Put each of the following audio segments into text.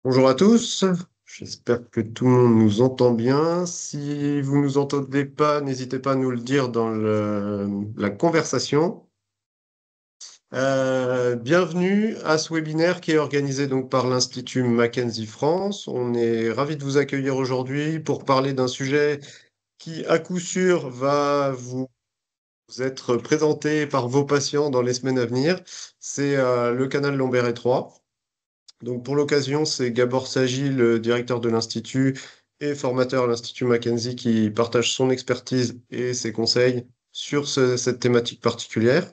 Bonjour à tous, j'espère que tout le monde nous entend bien. Si vous nous entendez pas, n'hésitez pas à nous le dire dans la conversation. Bienvenue à ce webinaire qui est organisé donc par l'Institut Mackenzie France. On est ravi de vous accueillir aujourd'hui pour parler d'un sujet qui, à coup sûr, va vous être présenté par vos patients dans les semaines à venir. C'est le canal lombaire étroit. Donc pour l'occasion, c'est Gabor Sagi, le directeur de l'Institut et formateur à l'Institut Mackenzie, qui partage son expertise et ses conseils sur cette thématique particulière.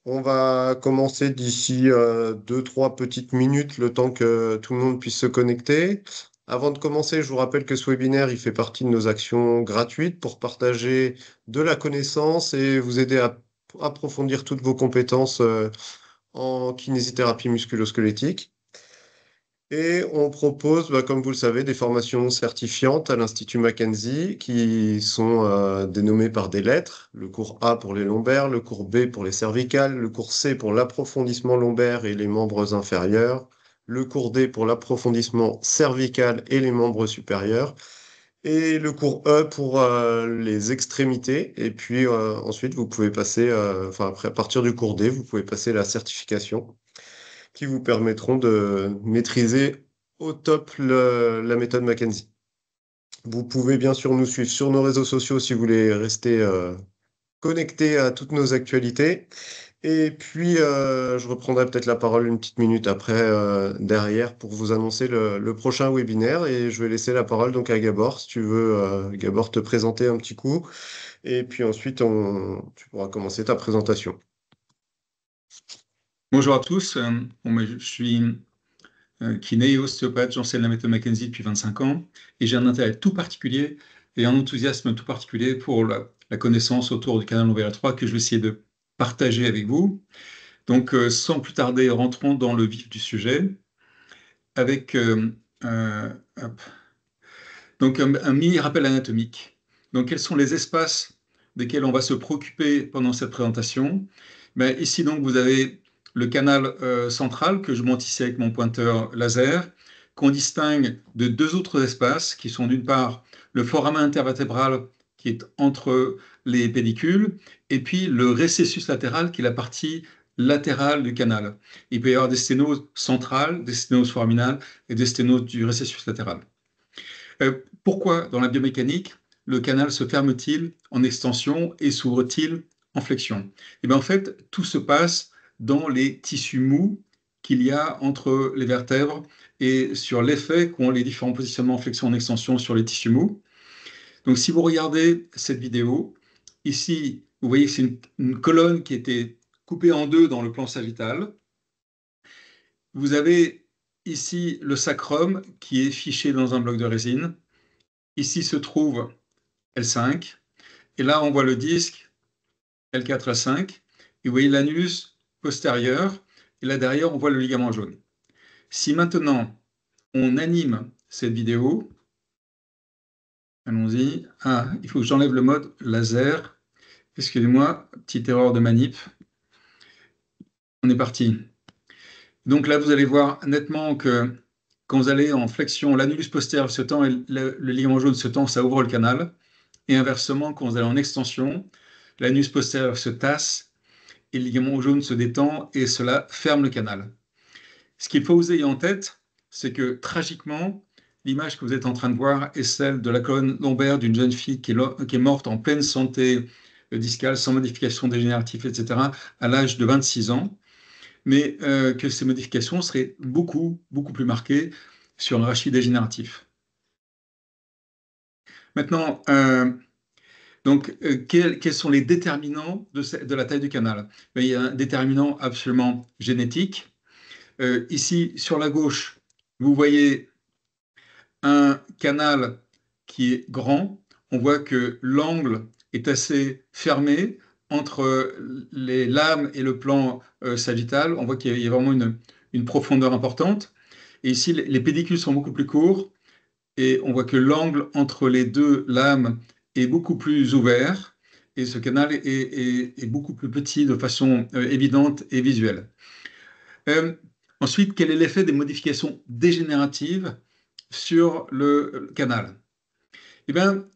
On va commencer d'ici 2, 3 petites minutes, le temps que tout le monde puisse se connecter. Avant de commencer, je vous rappelle que ce webinaire, il fait partie de nos actions gratuites pour partager de la connaissance et vous aider à approfondir toutes vos compétences en kinésithérapie musculo-squelettique. Et on propose, comme vous le savez, des formations certifiantes à l'Institut Mackenzie qui sont dénommées par des lettres. Le cours A pour les lombaires, le cours B pour les cervicales, le cours C pour l'approfondissement lombaire et les membres inférieurs, le cours D pour l'approfondissement cervical et les membres supérieurs, et le cours E pour les extrémités. Et puis ensuite, vous pouvez passer, après, à partir du cours D, vous pouvez passer la certification qui vous permettront de maîtriser au top la méthode Mackenzie. Vous pouvez bien sûr nous suivre sur nos réseaux sociaux si vous voulez rester connecté à toutes nos actualités. Et puis, je reprendrai peut-être la parole une petite minute après, derrière, pour vous annoncer le prochain webinaire. Et je vais laisser la parole donc à Gabor, si tu veux, Gabor, te présenter un petit coup. Et puis ensuite, tu pourras commencer ta présentation. Bonjour à tous, je suis kiné et ostéopathe, j'enseigne la méthode Mackenzie depuis 25 ans et j'ai un intérêt tout particulier et un enthousiasme tout particulier pour la connaissance autour du canal lombaire étroit que je vais essayer de partager avec vous. Donc sans plus tarder, rentrons dans le vif du sujet avec euh, hop. Donc, un mini rappel anatomique. Donc quels sont les espaces desquels on va se préoccuper pendant cette présentation? Ici, donc, vous avez le canal central que je montre ici avec mon pointeur laser, qu'on distingue de deux autres espaces qui sont d'une part le foramen intervertébral qui est entre les pédicules et puis le récessus latéral qui est la partie latérale du canal. Il peut y avoir des sténoses centrales, des sténoses foraminales et des sténoses du récessus latéral. Pourquoi, dans la biomécanique, le canal se ferme-t-il en extension et s'ouvre-t-il en flexion? Et bien, en fait, tout se passe dans les tissus mous qu'il y a entre les vertèbres et sur l'effet qu'ont les différents positionnements en flexion et en extension sur les tissus mous. Donc, si vous regardez cette vidéo, ici, vous voyez que c'est une colonne qui a été coupée en deux dans le plan sagittal. Vous avez ici le sacrum qui est fiché dans un bloc de résine. Ici se trouve L5. Et là, on voit le disque L4, L5. Et vous voyez l'annulus postérieur. Et là, derrière, on voit le ligament jaune. Si maintenant, on anime cette vidéo, allons-y. Ah, il faut que j'enlève le mode laser. Excusez-moi, petite erreur de manip. On est parti. Donc là, vous allez voir nettement que quand vous allez en flexion, l'annulus postérieur se tend et le ligament jaune se tend, ça ouvre le canal. Et inversement, quand vous allez en extension, l'anus postérieur se tasse et le ligament jaune se détend et cela ferme le canal. Ce qu'il faut vous ayez en tête, c'est que tragiquement, l'image que vous êtes en train de voir est celle de la colonne lombaire d'une jeune fille qui est morte en pleine santé discale, sans modification dégénérative, etc., à l'âge de 26 ans, mais que ces modifications seraient beaucoup, beaucoup plus marquées sur un rachis dégénératif. Maintenant, donc, quels sont les déterminants de la taille du canal? Il y a un déterminant absolument génétique. Ici, sur la gauche, vous voyez un canal qui est grand. On voit que l'angle est assez fermé entre les lames et le plan sagittal. On voit qu'il y a vraiment une profondeur importante. Et ici, les pédicules sont beaucoup plus courts et on voit que l'angle entre les deux lames est beaucoup plus ouvert et ce canal est beaucoup plus petit de façon évidente et visuelle. Ensuite, quel est l'effet des modifications dégénératives sur le canal? Eh bien,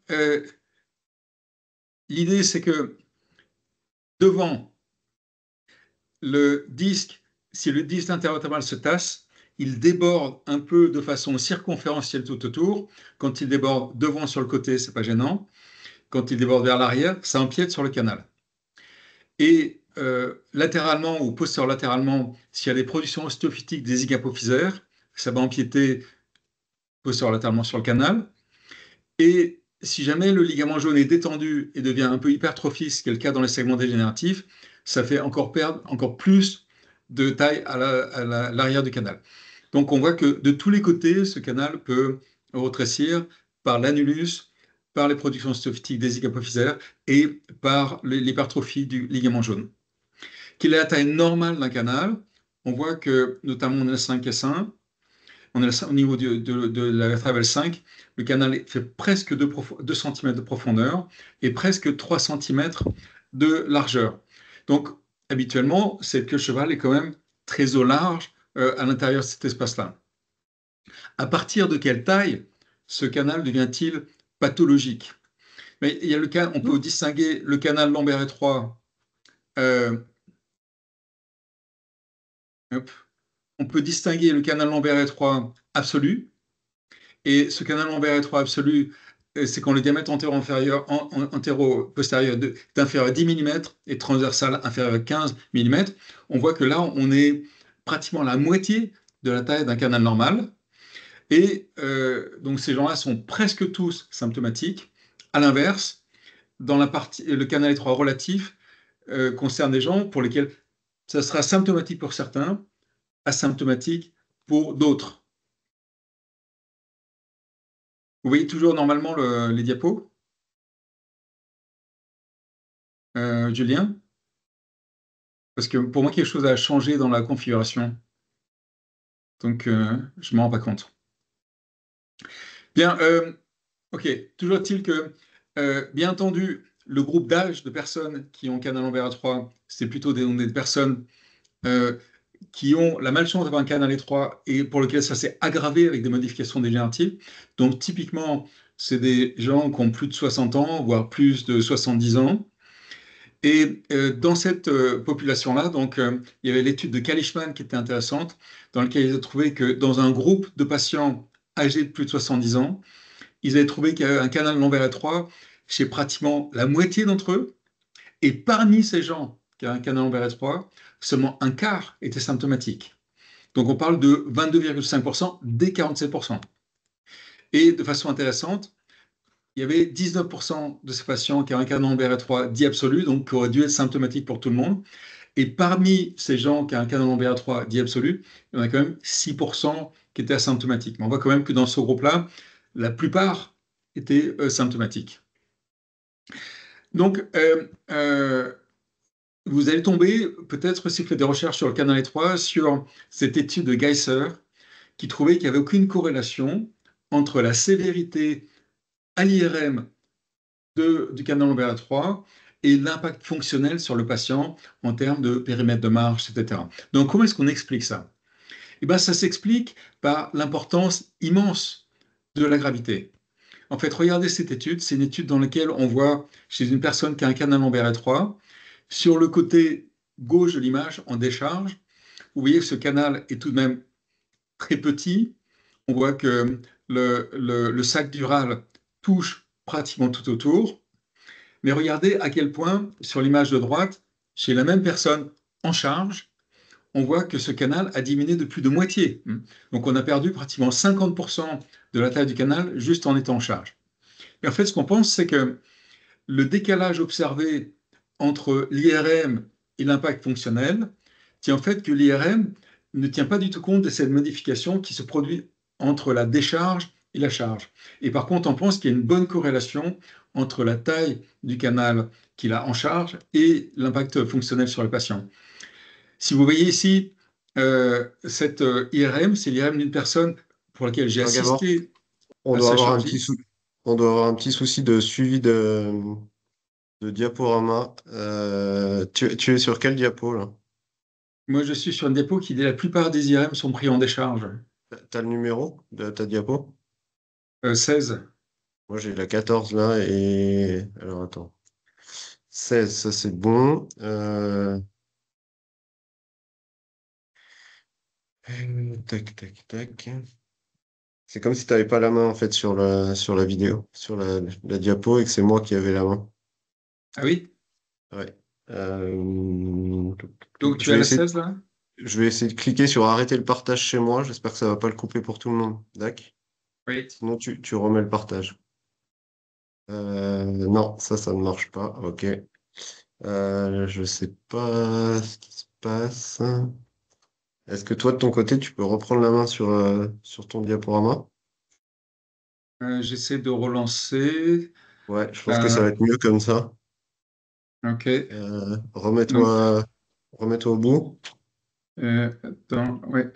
l'idée, c'est que devant le disque, si le disque d'intervertébral se tasse, il déborde un peu de façon circonférentielle tout autour. Quand il déborde devant sur le côté, c'est pas gênant. Quand il déborde vers l'arrière, ça empiète sur le canal. Et latéralement ou postérieur-latéralement, s'il y a des productions ostéophytiques des zygapophysaires, ça va empiéter postérieur-latéralement sur le canal. Et si jamais le ligament jaune est détendu et devient un peu hypertrophique, ce qui est le cas dans les segments dégénératifs, ça fait encore perdre encore plus de taille à l'arrière du canal. Donc on voit que de tous les côtés, ce canal peut rétrécir par l'annulus, par les productions ostéophytiques des zygapophysaires et par l'hypertrophie du ligament jaune. Quelle est la taille normale d'un canal? On voit que, notamment en L5S1, au niveau de la vertèbre L5, le canal fait presque 2 cm de profondeur et presque 3 cm de largeur. Donc, habituellement, cette queue de cheval est quand même très au large à l'intérieur de cet espace-là. À partir de quelle taille ce canal devient-il pathologique? Mais il y a on peut distinguer le canal lombaire étroit. On peut distinguer le canal lombaire étroit absolu. Et ce canal lombaire étroit absolu, c'est quand le diamètre antéro-postérieur est inférieur à 10 mm et transversal inférieur à 15 mm. On voit que là, on est pratiquement la moitié de la taille d'un canal normal. Et donc ces gens-là sont presque tous symptomatiques. À l'inverse, dans la partie, le canal étroit relatif concerne des gens pour lesquels ça sera symptomatique pour certains, asymptomatique pour d'autres. Vous voyez toujours normalement les diapos, Julien? Parce que pour moi, quelque chose a changé dans la configuration. Donc, je ne m'en rends pas compte. Bien, ok. Toujours est-il que, bien entendu, le groupe d'âge de personnes qui ont canal lombaire étroit, c'est plutôt des personnes qui ont la malchance d'avoir un canal étroit et pour lequel ça s'est aggravé avec des modifications dégénératives. Donc, typiquement, c'est des gens qui ont plus de 60 ans, voire plus de 70 ans. Et dans cette population-là, donc, il y avait l'étude de Kalishman qui était intéressante, dans laquelle ils ont trouvé que dans un groupe de patients âgés de plus de 70 ans, ils avaient trouvé qu'il y avait un canal lombaire étroit chez pratiquement la moitié d'entre eux. Et parmi ces gens qui avaient un canal lombaire étroit, seulement un quart était symptomatique. Donc on parle de 22,5% des 47%. Et de façon intéressante, il y avait 19% de ces patients qui avaient un canal lombaire étroit dit absolu, donc qui aurait dû être symptomatique pour tout le monde. Et parmi ces gens qui ont un canal lombaire étroit dit absolu, il y en a quand même 6% qui étaient asymptomatiques. Mais on voit quand même que dans ce groupe-là, la plupart étaient symptomatiques. Donc, vous allez tomber, peut-être si vous faites des recherches sur le canal étroit, sur cette étude de Geisser qui trouvait qu'il n'y avait aucune corrélation entre la sévérité à l'IRM du canal lombaire étroit et l'impact fonctionnel sur le patient en termes de périmètre de marche, etc. Donc, comment est-ce qu'on explique ça? Eh bien, ça s'explique par l'importance immense de la gravité. En fait, regardez cette étude. C'est une étude dans laquelle on voit chez une personne qui a un canal lombaire étroit, sur le côté gauche de l'image, en décharge, vous voyez que ce canal est tout de même très petit. On voit que le sac dural touche pratiquement tout autour. Mais regardez à quel point, sur l'image de droite, chez la même personne en charge, on voit que ce canal a diminué de plus de moitié. Donc on a perdu pratiquement 50% de la taille du canal juste en étant en charge. Et en fait, ce qu'on pense, c'est que le décalage observé entre l'IRM et l'impact fonctionnel tient en fait que l'IRM ne tient pas du tout compte de cette modification qui se produit entre la décharge et la charge. Et par contre, on pense qu'il y a une bonne corrélation entre la taille du canal qu'il a en charge et l'impact fonctionnel sur le patient. Si vous voyez ici, cette IRM, c'est l'IRM d'une personne pour laquelle j'ai assisté on à doit sa avoir un chirurgie. on doit avoir un petit souci de suivi de diaporama. Tu es sur quel diapo là? Moi, je suis sur une diapo qui dit la plupart des IRM sont pris en décharge. T'as le numéro de ta diapo? 16. Moi, j'ai la 14 là et... Alors, attends. 16, ça c'est bon. Tac, tac, tac. C'est comme si tu n'avais pas la main en fait sur la vidéo, sur la diapo et que c'est moi qui avais la main. Ah oui? Ouais. Donc Je tu as vais la essayer, 16 là? je vais essayer de cliquer sur arrêter le partage chez moi. J'espère que ça va pas le couper pour tout le monde. D'accord? Oui. Sinon, tu remets le partage. Non, ça ne marche pas. Ok. Je sais pas ce qui se passe. Est-ce que toi, de ton côté, tu peux reprendre la main sur ton diaporama? J'essaie de relancer. Ouais, je pense que ça Euh, va être mieux comme ça. ok. Donc, Remets-toi au bout. attends, ouais.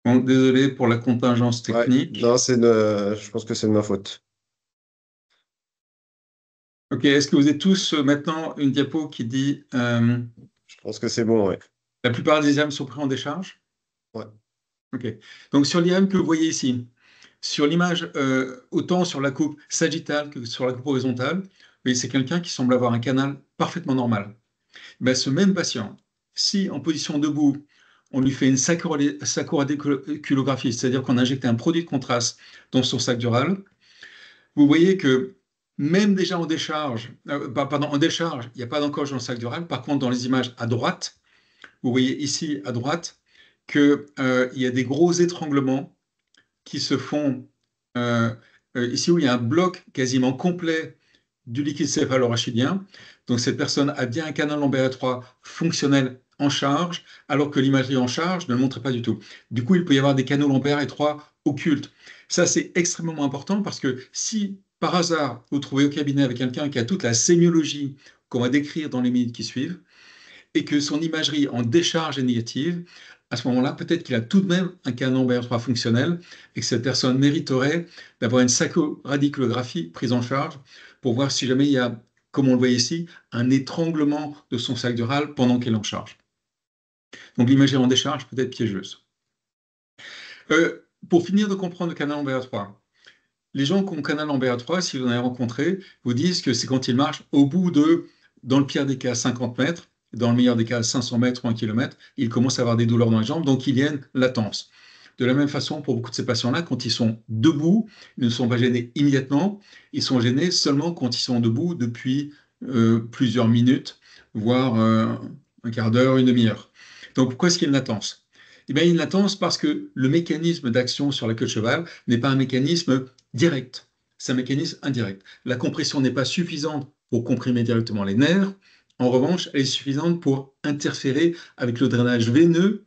Bon, désolé pour la contingence Ouais, non, technique. je pense que c'est de ma faute. Ok, est-ce que vous êtes tous maintenant une diapo qui dit Je pense que c'est bon, ouais. la plupart des IAM sont pris en décharge? Ouais, Ok. Donc sur l'IAM que vous voyez ici, sur l'image, autant sur la coupe sagittale que sur la coupe horizontale, vous voyez, c'est quelqu'un qui semble avoir un canal parfaitement normal. Ben, ce même patient, si en position debout, on lui fait une saccharoradéculographie, c'est-à-dire qu'on injecte un produit de contraste dans son sac dural, vous voyez que même déjà en décharge, pardon, en décharge, il n'y a pas d'encoche dans le sac dural. Par contre, dans les images à droite, vous voyez ici à droite qu'il y a des gros étranglements qui se font euh, ici où il y a un bloc quasiment complet du liquide céphalorachidien. Donc cette personne a bien un canal lombaire étroit fonctionnel en charge, alors que l'imagerie en charge ne le montrait pas du tout. Du coup, il peut y avoir des canaux lombaires étroits occultes. Ça, c'est extrêmement important parce que si par hasard vous trouvez au cabinet avec quelqu'un qui a toute la sémiologie qu'on va décrire dans les minutes qui suivent, et que son imagerie en décharge est négative, à ce moment-là, peut-être qu'il a tout de même un canon BR3 fonctionnel et que cette personne mériterait d'avoir une saccharoradiclographie prise en charge pour voir si jamais il y a, comme on le voit ici, un étranglement de son sac dural pendant qu'elle est en charge. Donc l'imagerie en décharge peut être piégeuse. Pour finir de comprendre le canal BR3, les gens qui ont un canal en BA3, si vous en avez rencontré, vous disent que c'est quand ils marchent au bout de, dans le pire des cas, 50 mètres, dans le meilleur des cas, 500 mètres ou 1 km, ils commencent à avoir des douleurs dans les jambes, donc il y a une latence. De la même façon, pour beaucoup de ces patients-là, quand ils sont debout, ils ne sont pas gênés immédiatement, ils sont gênés seulement quand ils sont debout depuis plusieurs minutes, voire un quart d'heure, une demi-heure. Donc pourquoi est-ce qu'il y a une latence? Eh bien, il y a une latence parce que le mécanisme d'action sur la queue de cheval n'est pas un mécanisme direct, c'est un mécanisme indirect. La compression n'est pas suffisante pour comprimer directement les nerfs. En revanche, elle est suffisante pour interférer avec le drainage veineux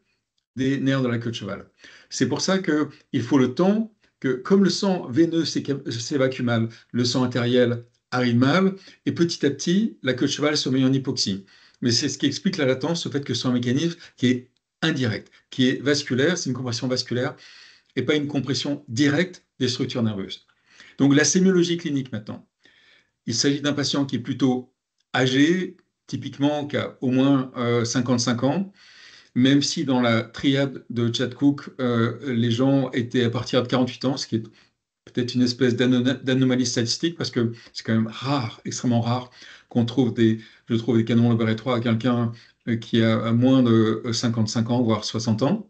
des nerfs de la queue de cheval. C'est pour ça qu'il faut le temps que, comme le sang veineux s'évacue mal, le sang artériel arrive mal, et petit à petit, la queue de cheval se met en hypoxie. Mais c'est ce qui explique la latence, le fait que ce soit un mécanisme qui est indirect, qui est vasculaire, c'est une compression vasculaire, et pas une compression directe des structures nerveuses. Donc la sémiologie clinique maintenant. Il s'agit d'un patient qui est plutôt âgé, typiquement qui a au moins 55 ans, même si dans la triade de Chad Cook, les gens étaient à partir de 48 ans, ce qui est peut-être une espèce d'anomalie statistique, parce que c'est quand même rare, extrêmement rare, qu'on trouve je trouve des canons lombaires étroits à quelqu'un qui a moins de 55 ans, voire 60 ans.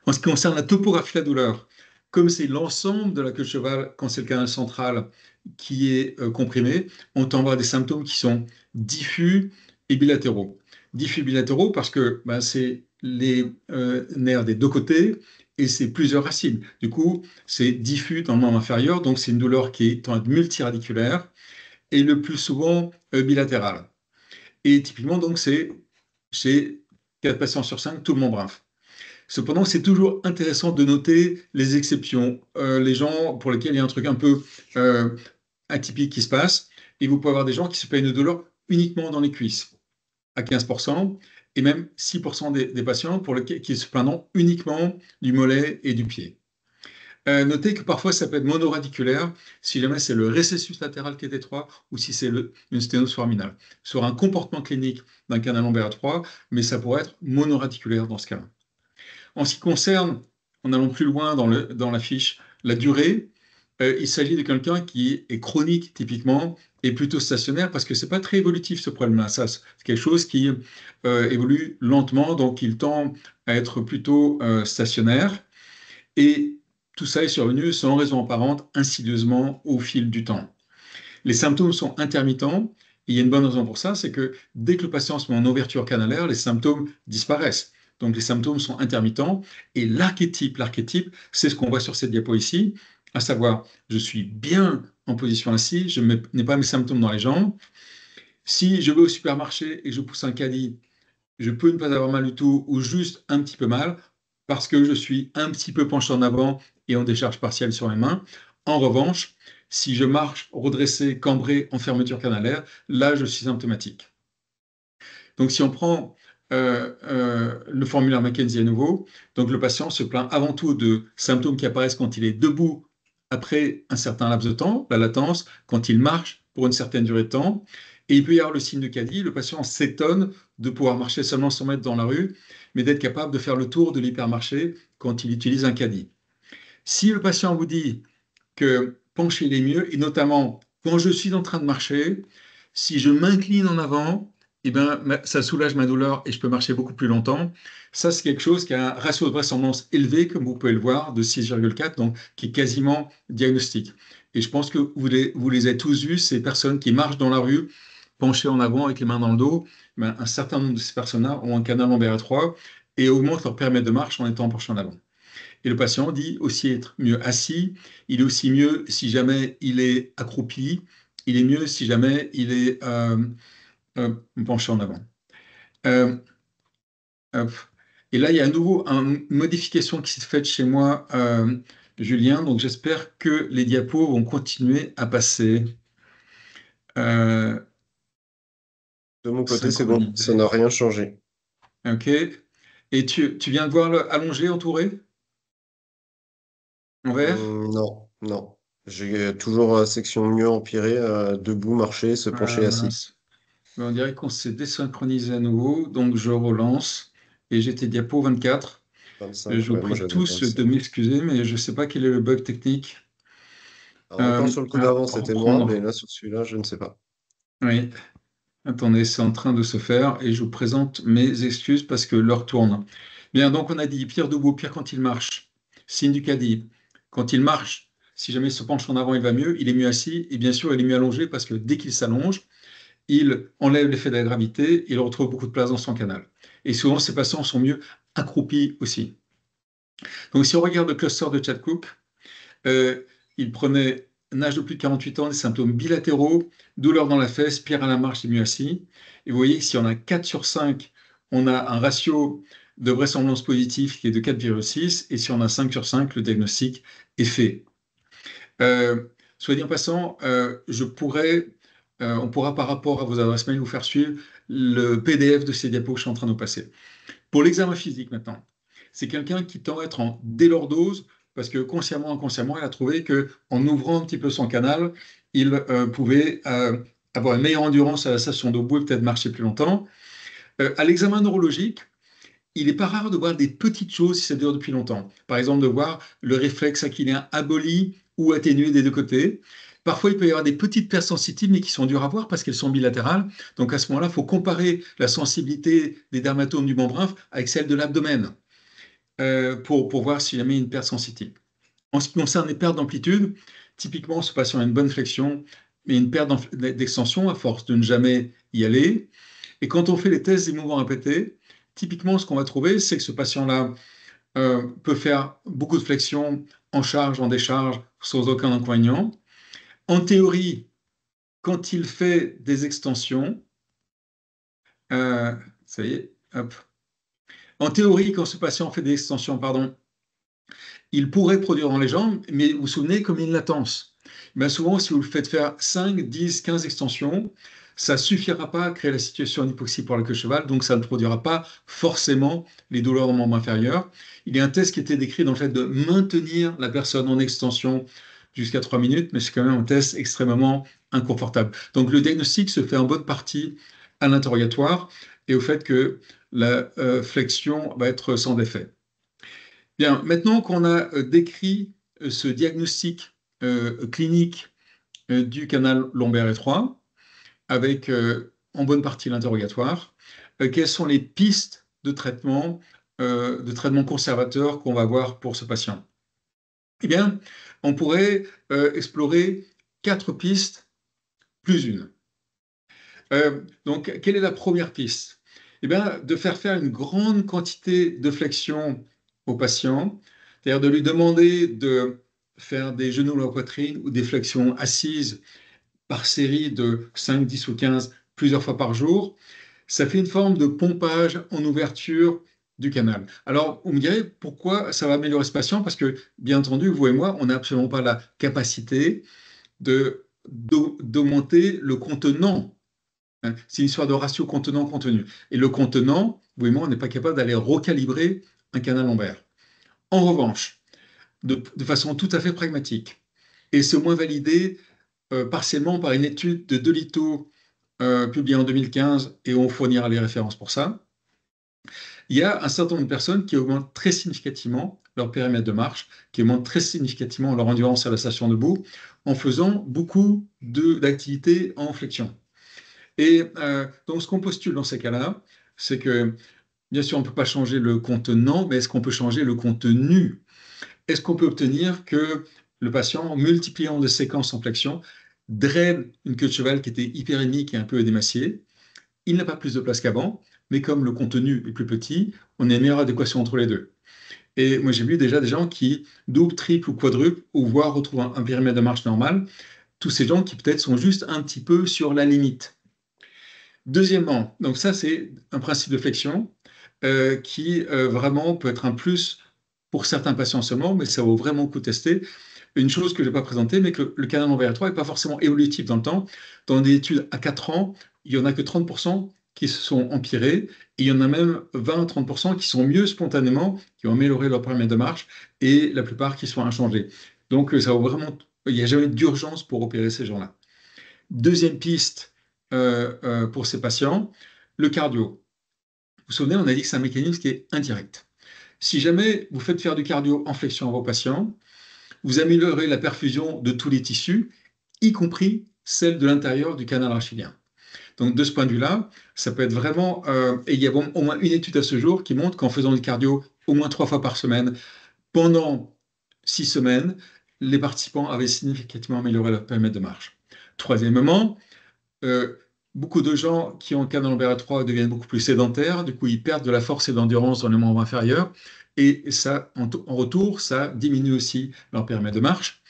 En ce qui concerne la topographie de la douleur, comme c'est l'ensemble de la queue de cheval, quand c'est le canal central qui est comprimé, on tend à avoir des symptômes qui sont diffus et bilatéraux. Diffus bilatéraux parce que ben, c'est les nerfs des deux côtés et c'est plusieurs racines. Du coup, c'est diffus dans le membre inférieur, donc c'est une douleur qui est multiradiculaire et le plus souvent bilatérale. Et typiquement, donc, c'est chez 4 patients sur 5, tout le membre inf. Cependant, c'est toujours intéressant de noter les exceptions, les gens pour lesquels il y a un truc un peu euh, atypique qui se passe. Et vous pouvez avoir des gens qui se plaignent de douleur uniquement dans les cuisses, à 15%, et même 6% des patients pour lesquels, qui se plaignent uniquement du mollet et du pied. Notez que parfois ça peut être monoradiculaire si jamais c'est le récessus latéral qui est étroit ou si c'est une sténose foraminale. Sur un comportement clinique d'un canal lombaire étroit, mais ça pourrait être monoradiculaire dans ce cas-là. En ce qui concerne, en allant plus loin dans la fiche, la durée, il s'agit de quelqu'un qui est chronique typiquement et plutôt stationnaire parce que c'est pas très évolutif ce problème-là. Ça, c'est quelque chose qui évolue lentement, donc il tend à être plutôt stationnaire. Et tout ça est survenu sans raison apparente, insidieusement au fil du temps. Les symptômes sont intermittents. Et il y a une bonne raison pour ça, c'est que dès que le patient se met en ouverture canalaire, les symptômes disparaissent. Donc les symptômes sont intermittents. Et l'archétype, c'est ce qu'on voit sur cette diapo ici, à savoir, je suis bien en position assise, je n'ai pas mes symptômes dans les jambes. Si je vais au supermarché et je pousse un caddie, je peux ne pas avoir mal du tout ou juste un petit peu mal parce que je suis un petit peu penché en avant et en décharge partielle sur les mains. En revanche, si je marche redressé, cambré, en fermeture canalaire, là, je suis symptomatique. Donc, si on prend le formulaire Mackenzie à nouveau, donc le patient se plaint avant tout de symptômes qui apparaissent quand il est debout après un certain laps de temps, la latence, quand il marche pour une certaine durée de temps. Et il peut y avoir le signe de caddie. Le patient s'étonne de pouvoir marcher seulement 100 mètres dans la rue, mais d'être capable de faire le tour de l'hypermarché quand il utilise un caddie. Si le patient vous dit que pencher il est mieux, et notamment quand je suis en train de marcher, si je m'incline en avant, eh ben, ça soulage ma douleur et je peux marcher beaucoup plus longtemps. Ça, c'est quelque chose qui a un ratio de vraisemblance élevé, comme vous pouvez le voir, de 6,4, donc qui est quasiment diagnostique. Et je pense que vous les avez tous vus, ces personnes qui marchent dans la rue, penchées en avant avec les mains dans le dos. Ben, un certain nombre de ces personnes-là ont un canal lombaire étroit et augmentent leur périmètre de marche en étant penchés en avant. Et le patient dit aussi être mieux assis, il est aussi mieux si jamais il est accroupi, il est mieux si jamais il est penché en avant. Euh, et là, il y a à nouveau une modification qui s'est faite chez moi, Julien, donc j'espère que les diapos vont continuer à passer. De mon côté, c'est bon, ça n'a rien changé. Ok. Et tu viens de voir allongé, entouré? En vert? Non, non. J'ai toujours section mieux empirée, debout, marcher, se pencher assis. Mince. On dirait qu'on s'est désynchronisé à nouveau, donc je relance et j'étais diapo 24. 25, Je vous ouais, moi prie j'avais tous 25. de m'excuser, mais je ne sais pas quel est le bug technique. Alors, autant sur le coup d'avant, c'était moi, mais Reprendre. là, sur celui-là, je ne sais pas. Oui, attendez, c'est en train de se faire et je vous présente mes excuses parce que l'heure tourne. Bien, donc on a dit pire debout, pire quand il marche. Signe du caddie. Quand il marche, si jamais il se penche en avant, il va mieux. Il est mieux assis et bien sûr, il est mieux allongé parce que dès qu'il s'allonge, il enlève l'effet de la gravité, il retrouve beaucoup de place dans son canal. Et souvent, ces patients sont mieux accroupis aussi. Donc, si on regarde le cluster de Chad Cook, il prenait un âge de plus de 48 ans, des symptômes bilatéraux, douleur dans la fesse, pire à la marche et mieux assis. Et vous voyez, si on a 4 sur 5, on a un ratio de vraisemblance positive qui est de 4,6, et si on a 5 sur 5, le diagnostic est fait. Soit dit en passant, on pourra par rapport à vos adresses mail vous faire suivre le PDF de ces diapos que je suis en train de vous passer. Pour l'examen physique maintenant, c'est quelqu'un qui tend à être en délordose parce que consciemment, inconsciemment, il a trouvé qu'en ouvrant un petit peu son canal, il pouvait avoir une meilleure endurance à la station debout et peut-être marcher plus longtemps. À l'examen neurologique, il n'est pas rare de voir des petites choses si ça dure depuis longtemps. Par exemple, de voir le réflexe aquilien aboli ou atténué des deux côtés. Parfois, il peut y avoir des petites pertes sensitives, mais qui sont dures à voir parce qu'elles sont bilatérales. Donc, à ce moment-là, il faut comparer la sensibilité des dermatomes du membrane avec celle de l'abdomen pour voir si jamais il y a une perte sensitive. En ce qui concerne les pertes d'amplitude, typiquement, ce patient a une bonne flexion, mais une perte d'extension à force de ne jamais y aller. Et quand on fait les tests des mouvements répétés, typiquement, ce qu'on va trouver, c'est que ce patient-là peut faire beaucoup de flexion en charge, en décharge, sans aucun inconvénient. En théorie, quand il fait des extensions, ça y est, hop. En théorie, quand ce patient fait des extensions, pardon, il pourrait produire dans les jambes, mais vous vous souvenez, comme une latence. Ben souvent, si vous le faites faire 5, 10, 15 extensions, ça ne suffira pas à créer la situation d'hypoxie pour la queue de cheval, donc ça ne produira pas forcément les douleurs dans le membre inférieur. Il y a un test qui était décrit dans le fait de maintenir la personne en extension jusqu'à 3 minutes, mais c'est quand même un test extrêmement inconfortable. Donc le diagnostic se fait en bonne partie à l'interrogatoire et au fait que la flexion va être sans défait. Bien, maintenant qu'on a décrit ce diagnostic clinique du canal lombaire étroit, avec en bonne partie l'interrogatoire, quelles sont les pistes de traitement conservateur qu'on va avoir pour ce patient? Eh bien, on pourrait explorer 4 pistes plus une. Donc, quelle est la première piste? Eh bien, de faire une grande quantité de flexion au patient, c'est-à-dire de lui demander de faire des genoux à la poitrine ou des flexions assises par série de 5, 10 ou 15 plusieurs fois par jour. Ça fait une forme de pompage en ouverture du canal. Alors, vous me direz pourquoi ça va améliorer ce patient? Parce que, bien entendu, vous et moi, on n'a absolument pas la capacité d'augmenter le contenant. C'est une histoire de ratio contenant-contenu. Et le contenant, vous et moi, on n'est pas capable d'aller recalibrer un canal lombaire. En revanche, de façon tout à fait pragmatique, et c'est au moins validé partiellement par une étude de Delito publiée en 2015, et on fournira les références pour ça, il y a un certain nombre de personnes qui augmentent très significativement leur périmètre de marche, qui augmentent très significativement leur endurance à la station debout, en faisant beaucoup d'activités en flexion. Et donc, ce qu'on postule dans ces cas-là, c'est que, bien sûr, on ne peut pas changer le contenant, mais est-ce qu'on peut changer le contenu? Est-ce qu'on peut obtenir que le patient, en multipliant des séquences en flexion, draine une queue de cheval qui était hyperémique et un peu édémaciée? Il n'a pas plus de place qu'avant, mais comme le contenu est plus petit, on a une meilleure adéquation entre les deux. Et moi, j'ai vu déjà des gens qui double, triple ou quadruple, ou voire retrouvent un périmètre de marche normal. Tous ces gens qui peut-être sont juste un petit peu sur la limite. Deuxièmement, donc ça c'est un principe de flexion qui vraiment peut être un plus pour certains patients seulement, mais ça vaut vraiment le coup de tester. Une chose que je n'ai pas présentée, mais que le canal lombaire étroit n'est pas forcément évolutif dans le temps. Dans des études à 4 ans, il n'y en a que 30% qui se sont empirés, et il y en a même 20 à 30% qui sont mieux spontanément, qui ont amélioré leur paramètre de marche, et la plupart qui sont inchangés. Donc ça vaut vraiment, il n'y a jamais d'urgence pour opérer ces gens-là. Deuxième piste pour ces patients, le cardio. Vous vous souvenez, on a dit que c'est un mécanisme qui est indirect. Si jamais vous faites faire du cardio en flexion à vos patients, vous améliorez la perfusion de tous les tissus, y compris celle de l'intérieur du canal rachidien. Donc de ce point de vue-là, ça peut être vraiment... et il y a au moins une étude à ce jour qui montre qu'en faisant du cardio au moins 3 fois par semaine, pendant 6 semaines, les participants avaient significativement amélioré leur périmètre de marche. Troisièmement, beaucoup de gens qui ont un canal lombaire étroit deviennent beaucoup plus sédentaires, du coup ils perdent de la force et d'endurance dans les membres inférieurs, et ça, en retour, ça diminue aussi leur périmètre de marche.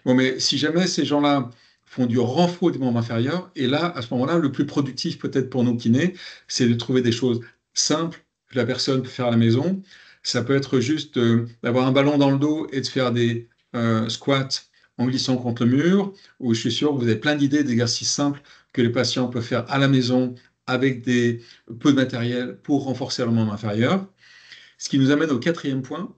Bon, mais si jamais ces gens-là font du renfort des membres inférieurs, et là, à ce moment-là, le plus productif peut-être pour nous kinés, c'est de trouver des choses simples que la personne peut faire à la maison. Ça peut être juste d'avoir un ballon dans le dos et de faire des squats en glissant contre le mur, où je suis sûr que vous avez plein d'idées d'exercices simples que les patients peuvent faire à la maison avec peu de matériel pour renforcer leur membre inférieur. Ce qui nous amène au quatrième point.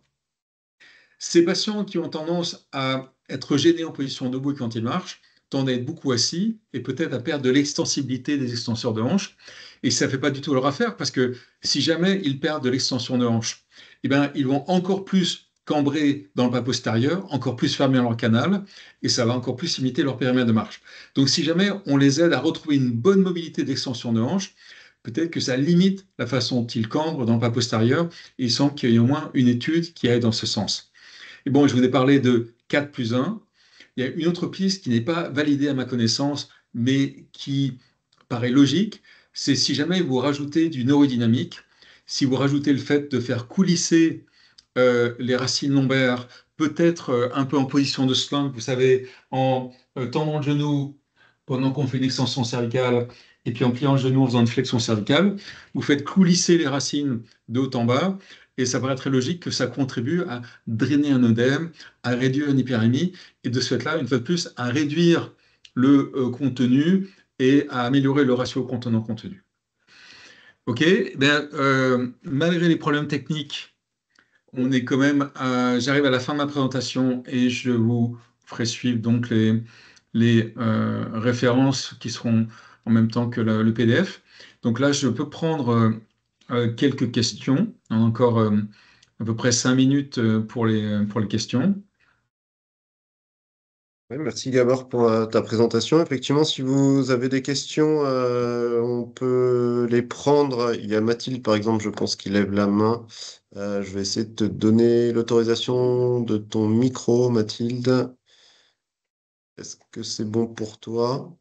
Ces patients qui ont tendance à être gênés en position debout quand ils marchent tendent à être beaucoup assis et peut-être à perdre de l'extensibilité des extenseurs de hanche. Et ça ne fait pas du tout leur affaire parce que si jamais ils perdent de l'extension de hanche, eh bien, ils vont encore plus cambrer dans le bas postérieur, encore plus fermer leur canal, et ça va encore plus limiter leur périmètre de marche. Donc si jamais on les aide à retrouver une bonne mobilité d'extension de hanche, peut-être que ça limite la façon dont ils cambrent dans le bas postérieur, et il semble qu'il y ait au moins une étude qui aille dans ce sens. Et bon, je vous ai parlé de 4 plus 1. Il y a une autre piste qui n'est pas validée à ma connaissance, mais qui paraît logique, c'est si jamais vous rajoutez du neurodynamique, si vous rajoutez le fait de faire coulisser les racines lombaires, peut-être un peu en position de slump, vous savez, en tendant le genou pendant qu'on fait une extension cervicale, et puis en pliant le genou en faisant une flexion cervicale, vous faites coulisser les racines de haut en bas, et ça paraît très logique que ça contribue à drainer un œdème, à réduire une hyperémie, et de ce fait-là, une fois de plus, à réduire le contenu et à améliorer le ratio contenant-contenu. OK, ben, malgré les problèmes techniques, j'arrive à la fin de ma présentation et je vous ferai suivre donc les références qui seront en même temps que le PDF. Donc là, je peux prendre quelques questions. On a encore à peu près 5 minutes pour les questions. Ouais, merci Gabor pour ta présentation. Effectivement, si vous avez des questions, on peut les prendre. Il y a Mathilde, par exemple, je pense, qui lève la main. Je vais essayer de te donner l'autorisation de ton micro, Mathilde. Est-ce que c'est bon pour toi?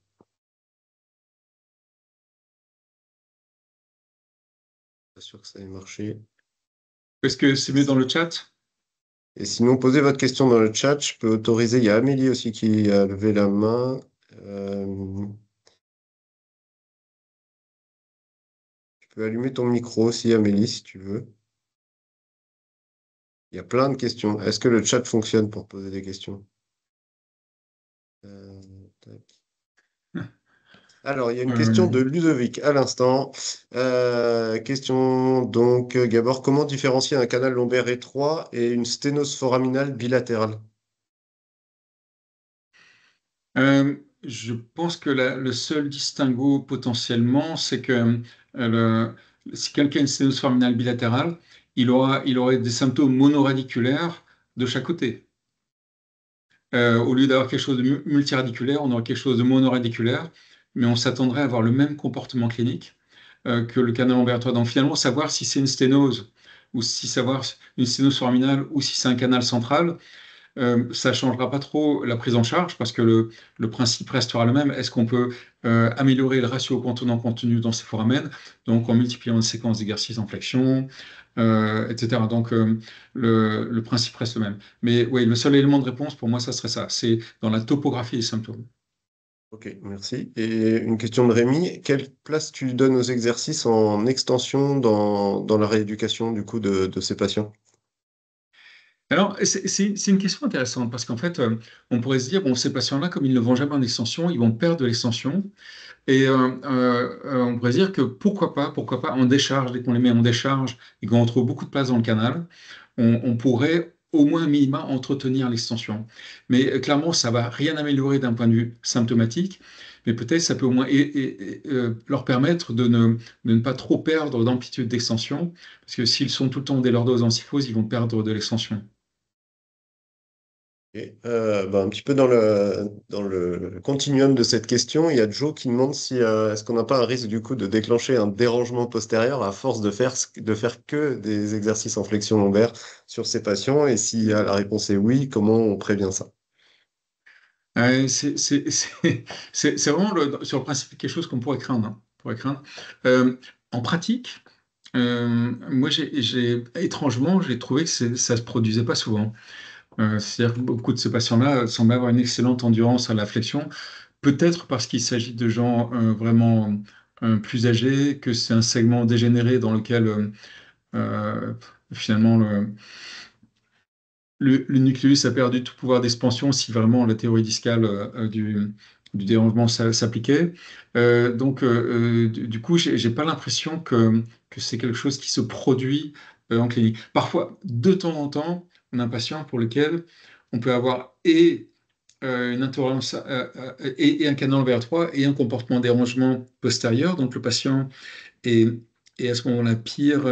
Pas sûr que ça ait marché. Est-ce que c'est mieux dans le chat? Et sinon, posez votre question dans le chat. Je peux autoriser. Il y a Amélie aussi qui a levé la main. Tu peux allumer ton micro aussi, Amélie, si tu veux. Il y a plein de questions. Est-ce que le chat fonctionne pour poser des questions? Tac. Alors, il y a une question Euh, de Ludovic à l'instant. Question donc, Gabor, comment différencier un canal lombaire étroit et une sténose foraminale bilatérale? je pense que le seul distinguo potentiellement, c'est que si quelqu'un a une sténose foraminale bilatérale, il aurait des symptômes monoradiculaires de chaque côté. Au lieu d'avoir quelque chose de multiradiculaire, on aurait quelque chose de monoradiculaire, mais on s'attendrait à avoir le même comportement clinique que le canal lombaire étroit. Donc finalement, savoir si c'est une sténose ou si savoir une sténose foraminale ou si c'est un canal central, ça ne changera pas trop la prise en charge parce que le principe restera le même. Est-ce qu'on peut améliorer le ratio contenant-contenu dans ces foramen, donc en multipliant une séquence d'exercices en flexion, etc. Donc le principe reste le même. Mais oui, le seul élément de réponse pour moi, ça serait ça. C'est dans la topographie des symptômes. Ok, merci. Et une question de Rémi. Quelle place tu donnes aux exercices en extension dans la rééducation du coup de ces patients? Alors, c'est une question intéressante parce qu'en fait, on pourrait se dire, bon, ces patients-là, comme ils ne vont jamais en extension, ils vont perdre de l'extension. Et on pourrait dire que pourquoi pas, en décharge, dès qu'on les met en décharge et qu'on trouve beaucoup de place dans le canal, on pourrait au moins un minima entretenir l'extension. Mais clairement, ça va rien améliorer d'un point de vue symptomatique, mais peut-être ça peut au moins leur permettre de ne pas trop perdre d'amplitude d'extension, parce que s'ils sont tout le temps des lordoses en syphose, ils vont perdre de l'extension. Et, bah, un petit peu dans le continuum de cette question, il y a Joe qui demande si est-ce qu'on n'a pas un risque du coup de déclencher un dérangement postérieur à force de faire que des exercices en flexion lombaire sur ces patients, et si la réponse est oui, comment on prévient ça? C'est vraiment sur le principe quelque chose qu'on pourrait craindre, hein, pourrait craindre. Euh, En pratique, moi, étrangement, j'ai trouvé que ça se produisait pas souvent. C'est-à-dire que beaucoup de ces patients-là semblent avoir une excellente endurance à la flexion, peut-être parce qu'il s'agit de gens vraiment plus âgés, que c'est un segment dégénéré dans lequel euh, finalement le nucléus a perdu tout pouvoir d'expansion si vraiment la théorie discale du dérangement s'appliquait. Donc, du coup, j'ai pas l'impression que c'est quelque chose qui se produit en clinique. Parfois, de temps en temps, on a un patient pour lequel on peut avoir une intolérance et un canal vers 3 et un comportement dérangement postérieur. Donc, le patient est, est à ce moment-là pire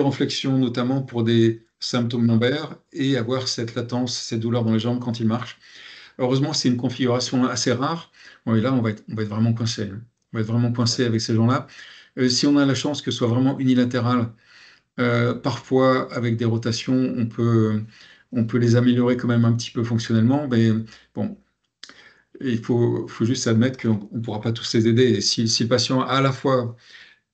en flexion, notamment pour des symptômes lombaires, et avoir cette latence, cette douleur dans les jambes quand il marche. Heureusement, c'est une configuration assez rare. Bon, et là, on va être vraiment coincé, hein. On va être vraiment Ouais. coincé avec ces gens-là. Si on a la chance que ce soit vraiment unilatéral, parfois avec des rotations, on peut les améliorer quand même un petit peu fonctionnellement. Mais bon, il faut juste admettre qu'on ne pourra pas tous les aider. Et si le patient a à la fois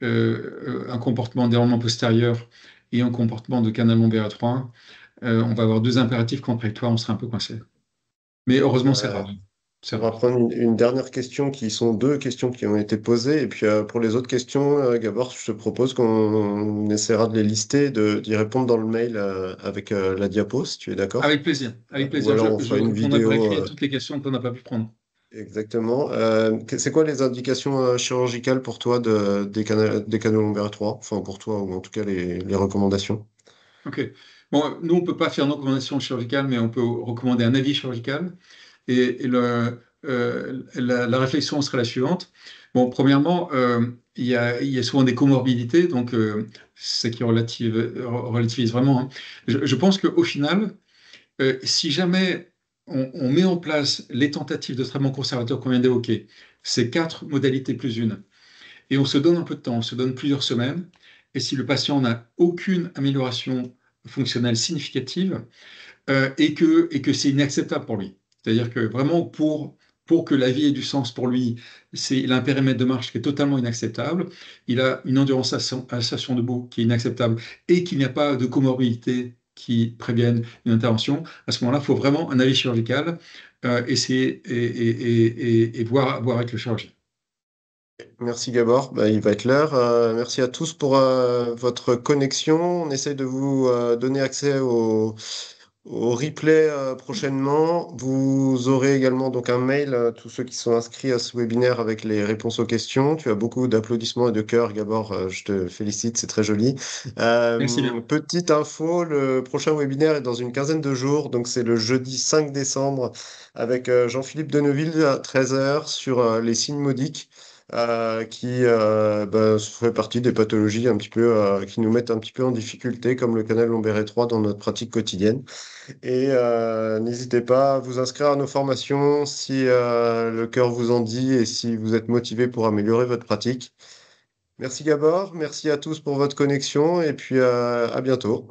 un comportement déroulement postérieur et un comportement de canal lombaire étroit, on va avoir deux impératifs contradictoires, on sera un peu coincé. Mais heureusement, c'est Euh, rare. C'est on va rare. prendre une dernière question qui sont deux questions qui ont été posées. Et puis pour les autres questions, Gabor, je te propose qu'on essaiera de les lister, d'y répondre dans le mail avec la diapo, si tu es d'accord. Avec plaisir, avec Ou plaisir. alors on Je fera une répondrai par vidéo. écrit à toutes les questions qu'on n'a pas pu prendre. Exactement. C'est quoi les indications chirurgicales pour toi des canaux lombaires étroits? Enfin, pour toi, ou en tout cas les recommandations. Ok. Bon, nous, on ne peut pas faire une recommandation chirurgicale, mais on peut recommander un avis chirurgical. La réflexion serait la suivante. Bon, premièrement, il y a souvent des comorbidités, donc c'est qui relativise vraiment, hein. Je pense qu'au final, si jamais on met en place les tentatives de traitement conservateur qu'on vient d'évoquer, ces quatre modalités plus une, et on se donne un peu de temps, on se donne plusieurs semaines, et si le patient n'a aucune amélioration fonctionnelle significative, et que c'est inacceptable pour lui. C'est-à-dire que vraiment, pour que la vie ait du sens pour lui, il a un périmètre de marche qui est totalement inacceptable, il a une endurance à station debout qui est inacceptable, et qu'il n'y a pas de comorbidité qui préviennent une intervention. À ce moment-là, il faut vraiment un avis chirurgical, essayer et voir avec le chirurgien. Merci Gabor, bah, il va être l'heure. Merci à tous pour votre connexion. On essaie de vous donner accès au replay prochainement. Vous aurez également donc un mail, tous ceux qui sont inscrits à ce webinaire avec les réponses aux questions. Tu as beaucoup d'applaudissements et de cœurs, Gabor. Je te félicite, c'est très joli. Merci bien. Petite info, le prochain webinaire est dans une quinzaine de jours, donc c'est le jeudi 5 décembre avec Jean-Philippe Deneville à 13 heures sur les signes modiques qui bah, fait partie des pathologies un petit peu qui nous mettent un petit peu en difficulté, comme le canal lombaire étroit dans notre pratique quotidienne. Et n'hésitez pas à vous inscrire à nos formations si le cœur vous en dit et si vous êtes motivé pour améliorer votre pratique. Merci Gabor, merci à tous pour votre connexion et puis à bientôt.